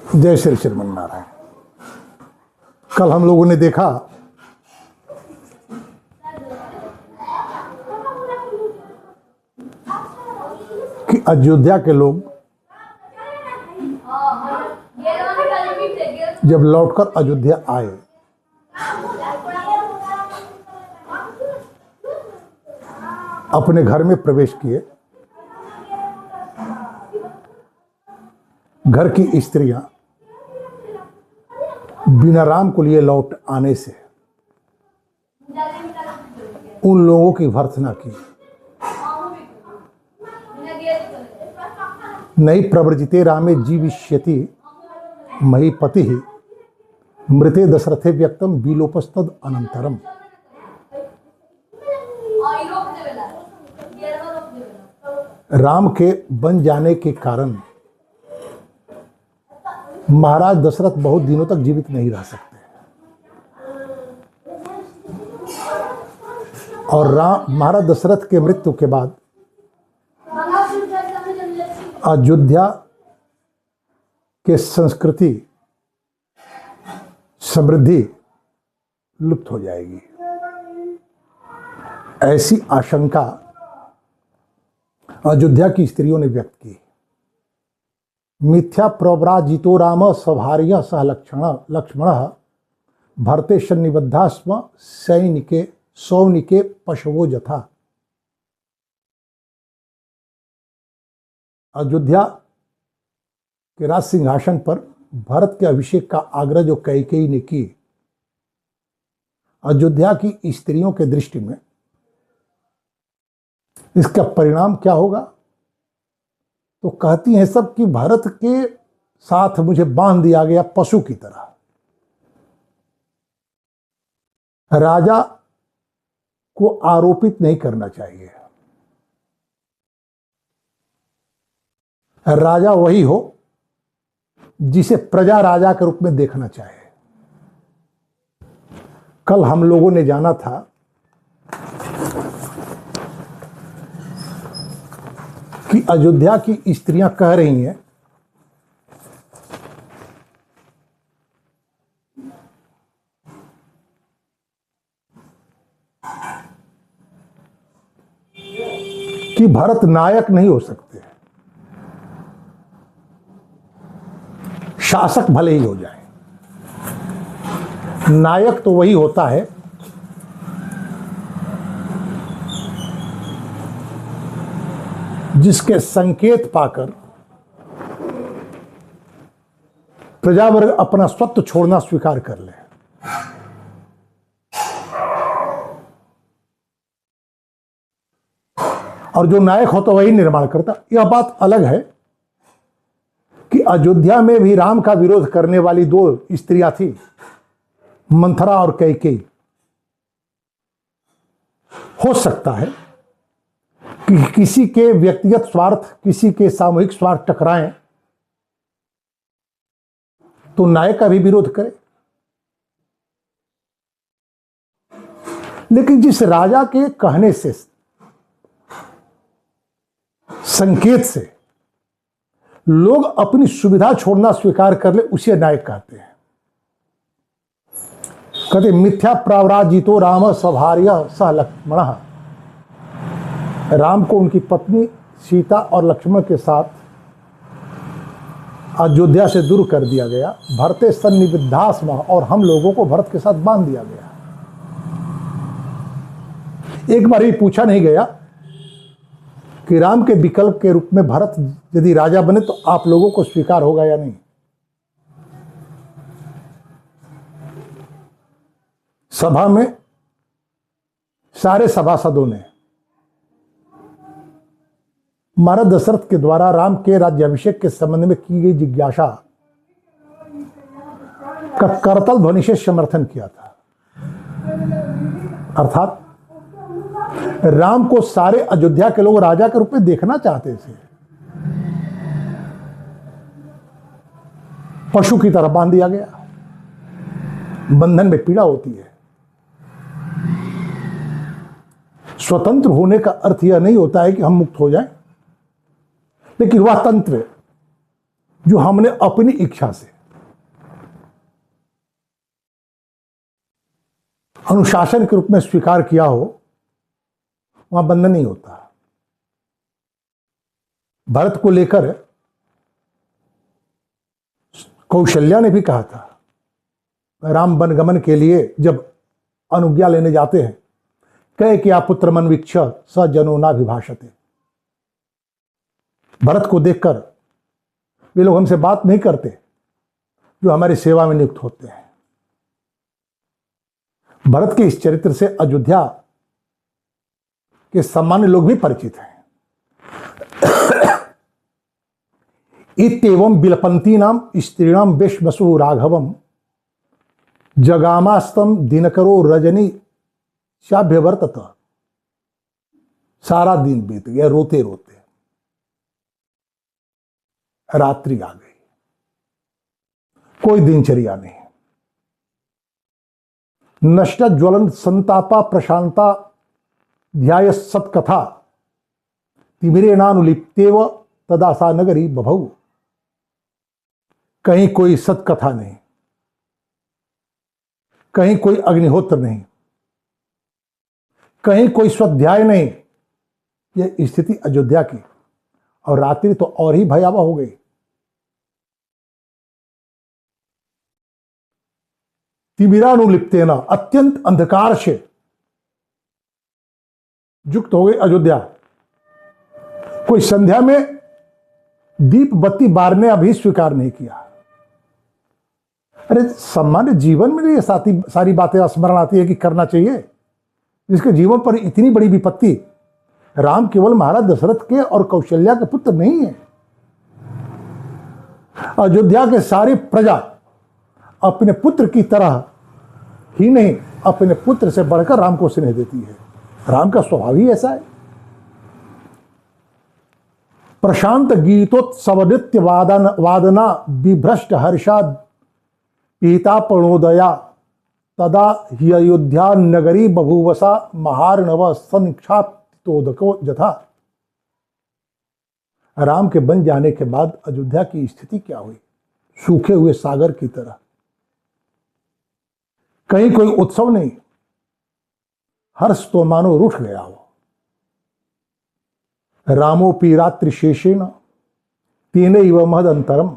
जय श्री श्रीमन्नारायण। कल हम लोगों ने देखा कि अयोध्या के लोग जब लौटकर अयोध्या आए अपने घर में प्रवेश किए, घर की स्त्रियां बिना राम को लिए लौट आने से उन लोगों की भर्त्सना की। नई प्रव्रजिते रामे जीविष्यति महीपति मृते दशरथे व्यक्तम विलोपस्तद अनंतरम। राम के बन जाने के कारण महाराज दशरथ बहुत दिनों तक जीवित नहीं रह सकते और महाराज दशरथ के मृत्यु के बाद अयोध्या के संस्कृति समृद्धि लुप्त हो जाएगी, ऐसी आशंका अयोध्या की स्त्रियों ने व्यक्त की। मिथ्या प्रव्राजितो राम सभार्य सह लक्ष्मण भरते सन्निबद्धा स्म सैनिके सौनिके पशवो यथा। अयोध्या के राज सिंहासन पर भरत के अभिषेक का आग्रह जो कैकेयी ने की, अयोध्या की स्त्रियों के दृष्टि में इसका परिणाम क्या होगा? तो कहती हैं सब कि भरत के साथ मुझे बांध दिया गया पशु की तरह। राजा को आरोपित नहीं करना चाहिए, राजा वही हो जिसे प्रजा राजा के रूप में देखना चाहे। कल हम लोगों ने जाना था कि अयोध्या की स्त्रियां कह रही हैं कि भरत नायक नहीं हो सकते, शासक भले ही हो जाए, नायक तो वही होता है जिसके संकेत पाकर प्रजावर्ग अपना स्वत्व छोड़ना स्वीकार कर ले। और जो नायक होता वही निर्माण करता। यह बात अलग है कि अयोध्या में भी राम का विरोध करने वाली दो स्त्रियां थी, मंथरा और कैकेयी। हो सकता है कि किसी के व्यक्तिगत स्वार्थ, किसी के सामूहिक स्वार्थ टकराएं तो नायक का भी विरोध करे, लेकिन जिस राजा के कहने से, संकेत से लोग अपनी सुविधा छोड़ना स्वीकार कर ले, उसे नायक कहते हैं। कहते मिथ्या प्रव्राजितो राम सभार्य सह लक्ष्मण। राम को उनकी पत्नी सीता और लक्ष्मण के साथ अयोध्या से दूर कर दिया गया। भरते सन्निबद्धा स्म, और हम लोगों को भरत के साथ बांध दिया गया। एक बार ही पूछा नहीं गया कि राम के विकल्प के रूप में भरत यदि राजा बने तो आप लोगों को स्वीकार होगा या नहीं। सभा में सारे सभासदों ने महाराज दशरथ के द्वारा राम के राज्याभिषेक के संबंध में की गई जिज्ञासा का करतल ध्वनि से समर्थन किया था। अर्थात राम को सारे अयोध्या के लोग राजा के रूप में देखना चाहते थे, पशु की तरह बांध दिया गया। बंधन में पीड़ा होती है। स्वतंत्र होने का अर्थ यह नहीं होता है कि हम मुक्त हो जाएं, लेकिन वह तंत्र जो हमने अपनी इच्छा से अनुशासन के रूप में स्वीकार किया हो, वहां बंधन नहीं होता। भरत को लेकर कौशल्या ने भी कहा था, राम वनगमन के लिए जब अनुज्ञा लेने जाते हैं, कहे कि आप पुत्र मनवीक्ष स जनो ना विभाषते। भरत को देखकर वे लोग हमसे बात नहीं करते जो हमारी सेवा में नियुक्त होते हैं। भरत के इस चरित्र से अयोध्या के सामान्य लोग भी परिचित हैं। इत्येवं बिलपंती नाम स्त्रीणाम वेशवसु राघवम जगामास्तम दिनकरो रजनी शाभ्यवर्तत। सारा दिन बीत गया रोते रोते, रात्रि आ गई, कोई दिनचर्या नहीं। नष्ट ज्वलन संतापा प्रशांता ध्याय सत्कथा तिमिरेणानुलिप्तेव तदासा नगरी बभौ। कहीं कोई सत्कथा नहीं, कहीं कोई अग्निहोत्र नहीं, कहीं कोई स्वाध्याय नहीं। यह स्थिति अयोध्या की, और रात्रि तो और ही भयावह हो गई। तिमिरानुलिप्तेन, अत्यंत अंधकार से युक्त हो गई अयोध्या। कोई संध्या में दीप बत्ती बारने अभी स्वीकार नहीं किया। अरे सामान्य जीवन में ये सारी बातें स्मरण आती है कि करना चाहिए, जिसके जीवन पर इतनी बड़ी विपत्ति। राम केवल महाराज दशरथ के और कौशल्या के पुत्र नहीं है। अयोध्या के सारे प्रजा अपने पुत्र की तरह ही नहीं, अपने पुत्र से बढ़कर राम को स्नेह देती है। राम का स्वभाव ही ऐसा है। प्रशांत गीतोत्सव नृत्य वादना विभ्रष्ट हर्षाद पीता प्रणोदया तदा ही अयोध्या नगरी बभूवसा महार्णव संक्षाप्तोदको जथा। राम के बन जाने के बाद अयोध्या की स्थिति क्या हुई? सूखे हुए सागर की तरह। कहीं कोई उत्सव नहीं, हर्ष तो मानो रूठ गया हो। रामोपि रात्रि शेषेण तेनैव महदंतरम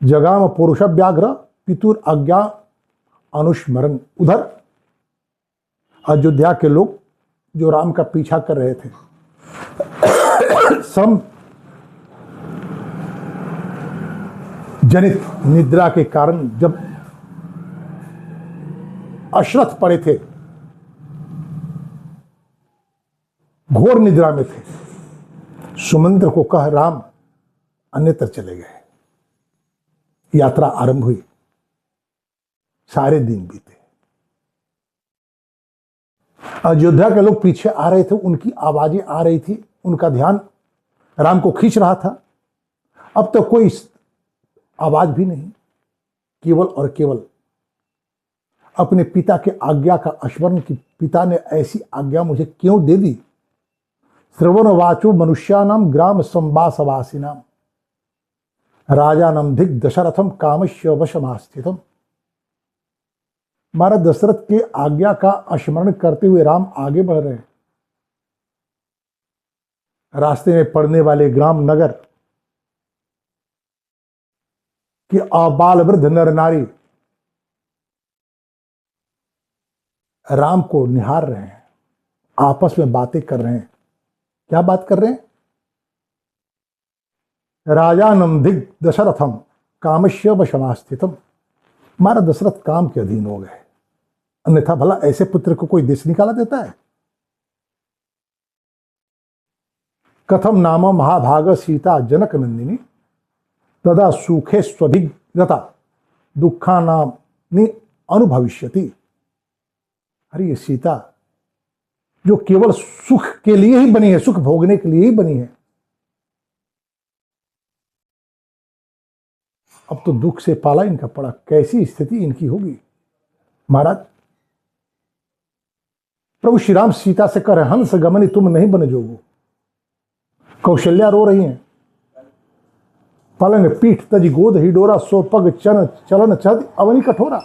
जगाम पुरुष व्याघ्र पितुर आज्ञा अनुस्मरण। उधर अयोध्या के लोग जो राम का पीछा कर रहे थे, श्रम जनित निद्रा के कारण जब अश्रथ पड़े थे, घोर निद्रा में थे, सुमंत्र को कह राम अन्यत्र चले गए। यात्रा आरंभ हुई, सारे दिन बीते। अयोध्या के लोग पीछे आ रहे थे, उनकी आवाजें आ रही थी, उनका ध्यान राम को खींच रहा था। अब तो कोई आवाज भी नहीं, केवल और केवल अपने पिता के आज्ञा का स्मरण कि पिता ने ऐसी आज्ञा मुझे क्यों दे दी। श्रवण वाचो मनुष्यानाम ग्राम संवासवासिनाम राजानम धिक दशरथम कामस्य वशमास्थितम। महाराज दशरथ के आज्ञा का स्मरण करते हुए राम आगे बढ़ रहे हैं। रास्ते में पड़ने वाले ग्राम नगर कि आबाल वृद्ध नर नारी राम को निहार रहे हैं, आपस में बातें कर रहे हैं। क्या बात कर रहे हैं? राजानम धिक दशरथम कामस्य वशमास्थितम। महाराज दशरथ काम के अधीन हो गए, अन्यथा भला ऐसे पुत्र को कोई देश निकाला देता है? कथम नाम महाभाग सीता जनक नंदिनी तदा सुखे स्वभिगता दुखा नाम अनुभविष्यति। अरे ये सीता जो केवल सुख के लिए ही बनी है, सुख भोगने के लिए ही बनी है, अब तो दुख से पाला इनका पड़ा। कैसी स्थिति इनकी होगी? महाराज प्रभु श्री राम सीता से कह रहे, हंस गमनी तुम नहीं बन जोगो। कौशल्या रो रही हैं, पलंग पीठ तज गोद ही डोरा सो पग चन चलन छद अवनी कठोरा।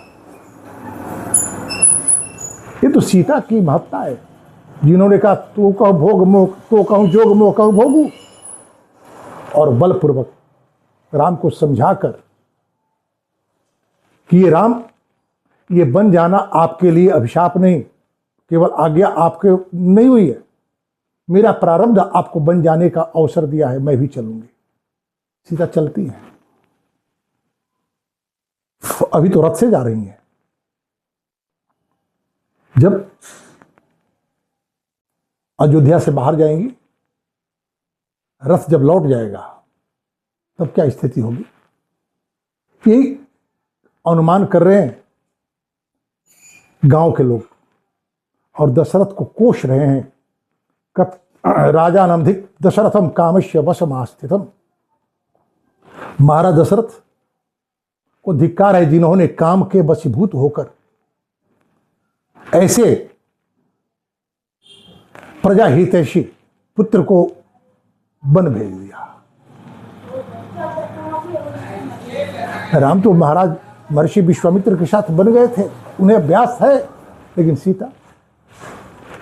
ये तो सीता की महत्ता है, जिन्होंने कहा तू कहो भोग मोह, तो कहूँ जोग मोह कहूँ भोगू, और बलपूर्वक राम को समझाकर कि ये राम, ये बन जाना आपके लिए अभिशाप नहीं, केवल आज्ञा आपके नहीं हुई है, मेरा प्रारब्ध आपको बन जाने का अवसर दिया है, मैं भी चलूंगी। सीता चलती है, अभी तो रथ से जा रही है। जब अयोध्या से बाहर जाएंगी, रथ जब लौट जाएगा तब क्या स्थिति होगी, यही अनुमान कर रहे हैं गांव के लोग, और दशरथ को कोष रहे हैं। कत राजा नमधिक दशरथम कामस्य वशमास्थितम, महाराज दशरथ को धिक्कार है जिन्होंने काम के वशीभूत होकर ऐसे प्रजा हितैषी पुत्र को वन भेज दिया। राम तो महाराज महर्षि विश्वामित्र के साथ बन गए थे, उन्हें अभ्यास है, लेकिन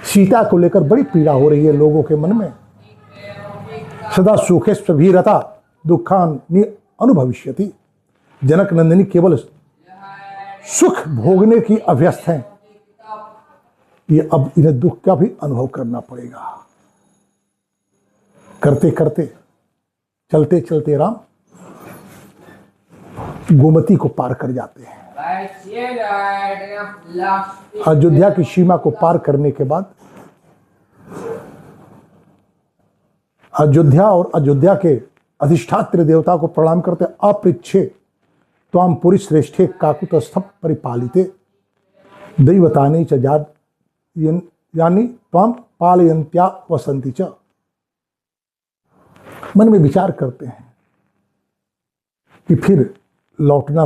सीता को लेकर बड़ी पीड़ा हो रही है लोगों के मन में। सदा सुखे स्वभीरता दुखानि अनुभविष्यति, जनक नंदिनी केवल सुख भोगने की अभ्यस्त हैं, ये अब इन्हें दुख का भी अनुभव करना पड़ेगा। करते करते चलते चलते राम गोमती को पार कर जाते हैं। अयोध्या की सीमा को पार करने के बाद अयोध्या और अयोध्या के अधिष्ठात्र देवता को प्रणाम करते, अपृच्छे त्वाम पुरी श्रेष्ठे काकुतस्थ परिपालिते दैवतानि च जात यानी त्वाम पालयन्त्या वसंती च। मन में विचार करते हैं कि फिर लौटना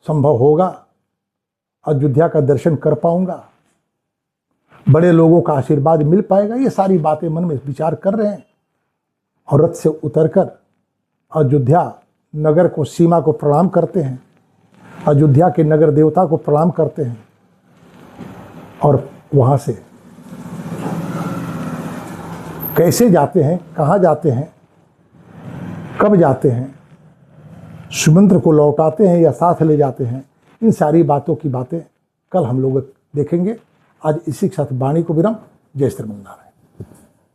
संभव होगा, अयोध्या का दर्शन कर पाऊंगा, बड़े लोगों का आशीर्वाद मिल पाएगा, ये सारी बातें मन में विचार कर रहे हैं। और रथ से उतरकर अयोध्या नगर को, सीमा को प्रणाम करते हैं, अयोध्या के नगर देवता को प्रणाम करते हैं, और वहां से कैसे जाते हैं, कहाँ जाते हैं, कब जाते हैं, सुमंत्र को लौटाते हैं या साथ ले जाते हैं, इन सारी बातों की बातें कल हम लोग देखेंगे। आज इसी के साथ वाणी को विराम। जय श्री राम।